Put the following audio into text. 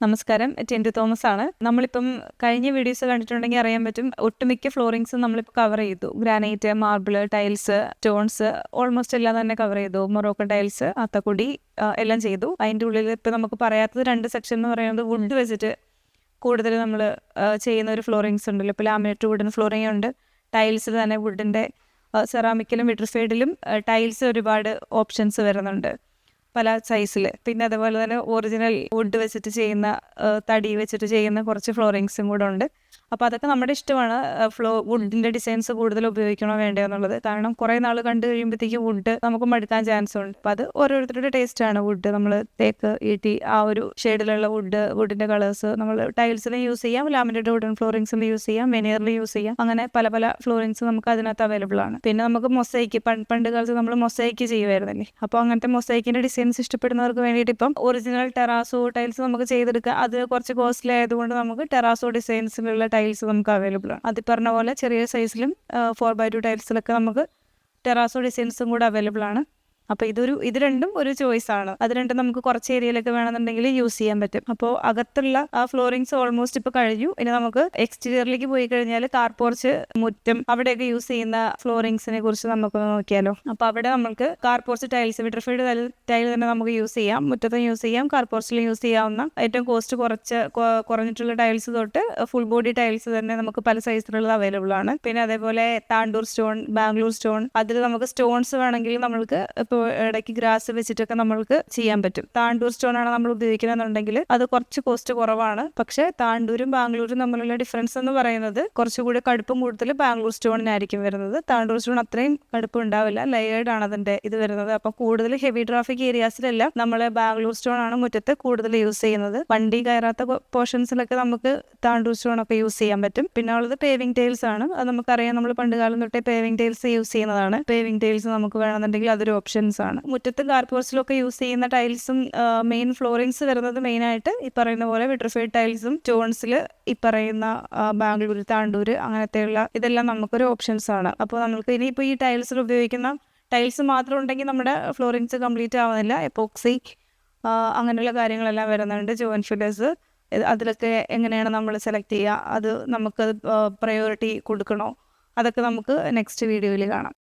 നമസ്കാരം, ടിൻറ്റു തോമസ് ആണ്. നമ്മളിപ്പം കഴിഞ്ഞ വീഡിയോസ് കണ്ടിട്ടുണ്ടെങ്കിൽ അറിയാൻ പറ്റും, ഒട്ടുമിക്ക ഫ്ലോറിങ്സും നമ്മളിപ്പോൾ കവർ ചെയ്തു. Granite, marble, tiles, stones almost എല്ലാം തന്നെ കവർ ചെയ്തു. മൊറോക്കൻ ടൈൽസ്, അത്തക്കുടി എല്ലാം ചെയ്തു. അതിൻ്റെ ഉള്ളിൽ ഇപ്പോൾ നമുക്ക് പറയാത്തത് 2 സെക്ഷൻ എന്ന് പറയുന്നത് വുഡ് വെച്ചിട്ട് കൂടുതൽ നമ്മൾ ചെയ്യുന്ന ഒരു ഫ്ലോറിങ്സ് ഉണ്ടല്ലോ. ഇപ്പോൾ ലാമിനേറ്റ് വുഡിന് ഫ്ലോറിംഗ് ഉണ്ട്. ടൈൽസിൽ തന്നെ വുഡിൻ്റെ സെറാമിക്കിലും വിട്രിഫൈഡിലും ടൈൽസ് ഒരുപാട് ഓപ്ഷൻസ് വരുന്നുണ്ട് പല സൈസിൽ. പിന്നെ അതുപോലെ തന്നെ ഒറിജിനൽ വുഡ് വെച്ചിട്ട് ചെയ്യുന്ന, തടി വെച്ചിട്ട് ചെയ്യുന്ന കുറച്ച് ഫ്ലോറിങ്സും കൂടെ ഉണ്ട്. അപ്പോൾ അതൊക്കെ നമ്മുടെ ഇഷ്ടമാണ്, വുഡിൻ്റെ ഡിസൈൻസ് കൂടുതൽ ഉപയോഗിക്കണോ വേണ്ടോ എന്നുള്ളത്. കാരണം കുറേ നാൾ കണ്ടു കഴിയുമ്പോഴത്തേക്കും വുഡ് നമുക്ക് മടുക്കാൻ ചാൻസ് ഉണ്ട്. അപ്പോൾ അത് ഓരോരുത്തരുടെ ടേസ്റ്റാണ്. വുഡ് നമ്മൾ തേക്ക്, ഈട്ടി ആ ഒരു ഷെയ്ഡിലുള്ള വുഡിൻ്റെ കളേഴ്സ് നമ്മൾ ടൈൽസിലും യൂസ് ചെയ്യാം, ലാമിനേറ്റഡ് വുഡൻ ഫ്ലോറിങ്സിൽ യൂസ് ചെയ്യാം, വെനിയറിൽ യൂസ് ചെയ്യാം. അങ്ങനെ പല പല ഫ്ലോറിങ്സ് നമുക്ക് അതിനകത്ത് അവൈലബിൾ ആണ്. പിന്നെ നമുക്ക് മൊസൈക്ക്, പണ്ട് കാലത്ത് നമ്മൾ മൊസൈക്ക് ചെയ്യുമായിരുന്നല്ലേ. അപ്പോൾ അങ്ങനത്തെ മൊസൈക്കിൻ്റെ ഡിസൈൻസ് ഇഷ്ടപ്പെടുന്നവർക്ക് വേണ്ടിയിട്ട് ഇപ്പം ഒറിജിനൽ ടെറാസോ ടൈൽസ് നമുക്ക് ചെയ്തെടുക്കാം. അത് കുറച്ച് കോസ്റ്റ്ലി ആയതുകൊണ്ട് നമുക്ക് ടെറാസോ ഡിസൈൻസിലുള്ള ടൈൽസ് നമുക്ക് അവൈലബിൾ ആണ്. അത് പറഞ്ഞ പോലെ ചെറിയ സൈസിലും 4x2 ടൈൽസിലൊക്കെ നമുക്ക് ടെറാസോ ഡിസൈൻസും കൂടെ അവൈലബിൾ ആണ്. അപ്പോൾ ഇത് രണ്ടും ഒരു ചോയ്സ് ആണ്. അത് രണ്ടും നമുക്ക് കുറച്ച് ഏരിയയിലൊക്കെ വേണമെന്നുണ്ടെങ്കിൽ യൂസ് ചെയ്യാൻ പറ്റും. അപ്പോൾ അകത്തുള്ള ആ ഫ്ലോറിങ്സ് ഓൾമോസ്റ്റ് ഇപ്പോൾ കഴിഞ്ഞു. ഇനി നമുക്ക് എക്സ്റ്റീരിയറിലേക്ക് പോയി കഴിഞ്ഞാൽ കാർ പോർച്ച്, മുറ്റം, അവിടെയൊക്കെ യൂസ് ചെയ്യുന്ന ഫ്ലോറിങ്സിനെ കുറിച്ച് നമുക്ക് നോക്കിയാലോ. അപ്പോൾ അവിടെ നമുക്ക് car porch tiles, vitrified tile തന്നെ നമുക്ക് യൂസ് ചെയ്യാം. മുറ്റത്തും യൂസ് ചെയ്യാം, കാർ പോർച്ചിലും യൂസ് ചെയ്യാവുന്ന ഏറ്റവും കോസ്റ്റ് കുറഞ്ഞിട്ടുള്ള ടൈൽസ് തൊട്ട് ഫുൾ ബോഡി ടൈൽസ് തന്നെ നമുക്ക് പല സൈസിലുള്ളത് അവൈലബിൾ ആണ്. പിന്നെ അതേപോലെ താണ്ടൂർ സ്റ്റോൺ, ബാംഗ്ലൂർ സ്റ്റോൺ, അതിൽ നമുക്ക് സ്റ്റോൺസ് വേണമെങ്കിൽ നമ്മൾക്ക് ഇടയ്ക്ക് ഗ്രാസ് വെച്ചിട്ടൊക്കെ നമ്മൾക്ക് ചെയ്യാൻ പറ്റും. താണ്ടൂർ സ്റ്റോൺ ആണ് നമ്മൾ ഉപയോഗിക്കണമെന്നുണ്ടെങ്കിൽ അത് കുറച്ച് കോസ്റ്റ് കുറവാണ്. പക്ഷേ താണ്ടൂരും ബാംഗ്ലൂരും തമ്മിലുള്ള ഡിഫറൻസ് എന്ന് പറയുന്നത് കുറച്ചുകൂടി കടുപ്പം കൂടുതൽ ബാംഗ്ലൂർ സ്റ്റോണിനായിരിക്കും വരുന്നത്. താണ്ടൂർ സ്റ്റോൺ അത്രയും കടുപ്പം ഉണ്ടാവില്ല, ലെയേർഡ് ആണ് അതിന്റെ ഇത് വരുന്നത്. അപ്പം കൂടുതൽ ഹെവി ട്രാഫിക് ഏരിയാസിലെല്ലാം നമ്മൾ ബാംഗ്ലൂർ സ്റ്റോൺ ആണ് മുറ്റത്ത് കൂടുതൽ യൂസ് ചെയ്യുന്നത്. വണ്ടി കയറാത്ത പോർഷൻസിലൊക്കെ നമുക്ക് താണ്ടൂർ സ്റ്റോൺ ഒക്കെ യൂസ് ചെയ്യാൻ പറ്റും. പിന്നെ ഉള്ളത് പേവിംഗ് ടൈൽസ് ആണ്. അത് നമുക്കറിയാം, നമ്മൾ പണ്ട് കാലം തൊട്ടേ പേവിംഗ് ടൈൽസ് യൂസ് ചെയ്യുന്നതാണ്. പേവിംഗ് ടൈൽസ് നമുക്ക് വേണമെന്നുണ്ടെങ്കിൽ അതൊരു ഓപ്ഷൻസ് ആണ്. മുറ്റത്തും കാർ പോർച്ചിലൊക്കെ യൂസ് ചെയ്യുന്ന ടൈൽസും മെയിൻ ഫ്ലോറിങ്സ് വരുന്നത് മെയിനായിട്ട് ഈ പറയുന്ന പോലെ വിട്രിഫൈഡ് ടൈൽസും സ്റ്റോൺസിൽ ഈ പറയുന്ന ബാംഗ്ലൂർ, താണ്ടൂര് അങ്ങനത്തെയുള്ള ഇതെല്ലാം നമുക്കൊരു ഓപ്ഷൻസ് ആണ്. അപ്പോൾ നമുക്ക് ഇനിയിപ്പോൾ ഈ ടൈൽസിൽ ഉപയോഗിക്കുന്ന ടൈൽസ് മാത്രം ഉണ്ടെങ്കിൽ നമ്മുടെ ഫ്ലോറിങ്സ് കംപ്ലീറ്റ് ആവുന്നില്ല. എപ്പോക്സി അങ്ങനെയുള്ള കാര്യങ്ങളെല്ലാം വരുന്നുണ്ട്. ജോയിന്റ് ഫില്ലേഴ്സ്, അതിലൊക്കെ എങ്ങനെയാണ് നമ്മൾ സെലക്ട് ചെയ്യുക, അത് നമുക്കത് പ്രയോറിറ്റി കൊടുക്കണോ, അതൊക്കെ നമുക്ക് നെക്സ്റ്റ് വീഡിയോയിൽ കാണാം.